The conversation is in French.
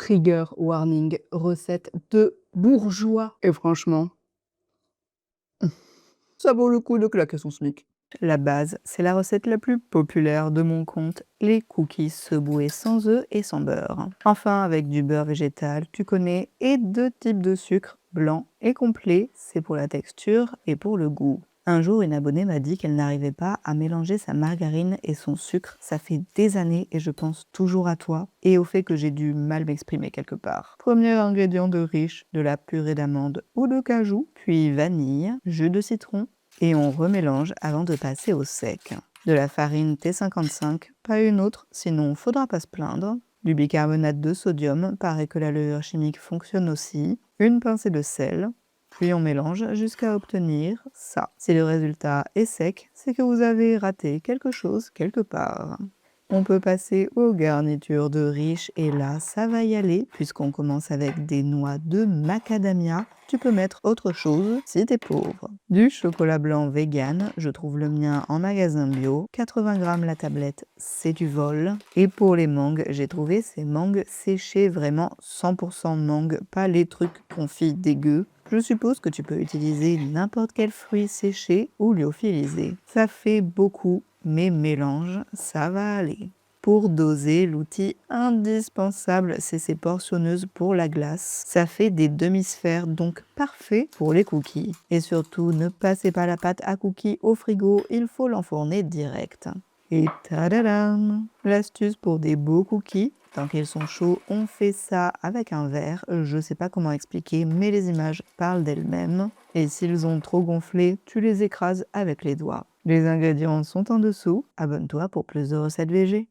Trigger warning, recette de bourgeois. Et franchement, ça vaut le coup de claquer son SMIC. La base, c'est la recette la plus populaire de mon compte, les cookies seboués sans œufs et sans beurre. Enfin, avec du beurre végétal, tu connais, et 2 types de sucre, blanc et complet, c'est pour la texture et pour le goût. Un jour, une abonnée m'a dit qu'elle n'arrivait pas à mélanger sa margarine et son sucre. Ça fait des années et je pense toujours à toi et au fait que j'ai dû mal m'exprimer quelque part. Premier ingrédient de riche, de la purée d'amande ou de cajou, puis vanille, jus de citron, et on remélange avant de passer au sec. De la farine T55, pas une autre, sinon faudra pas se plaindre. Du bicarbonate de sodium, paraît que la levure chimique fonctionne aussi. Une pincée de sel, puis on mélange jusqu'à obtenir ça. Si le résultat est sec, c'est que vous avez raté quelque chose quelque part. On peut passer aux garnitures de riche et là, ça va y aller puisqu'on commence avec des noix de macadamia. Tu peux mettre autre chose si t'es pauvre. Du chocolat blanc vegan, je trouve le mien en magasin bio. 80 grammes la tablette, c'est du vol. Et pour les mangues, j'ai trouvé ces mangues séchées vraiment 100% mangue, pas les trucs confits dégueux. Je suppose que tu peux utiliser n'importe quel fruit séché ou lyophilisé. Ça fait beaucoup, mais mélange, ça va aller. Pour doser, l'outil indispensable, c'est ces portionneuses pour la glace. Ça fait des demi-sphères, donc parfait pour les cookies. Et surtout, ne passez pas la pâte à cookies au frigo, il faut l'enfourner direct. Et tadadam! L'astuce pour des beaux cookies, tant qu'ils sont chauds, on fait ça avec un verre. Je sais pas comment expliquer, mais les images parlent d'elles-mêmes. Et s'ils ont trop gonflé, tu les écrases avec les doigts. Les ingrédients sont en dessous. Abonne-toi pour plus de recettes VG.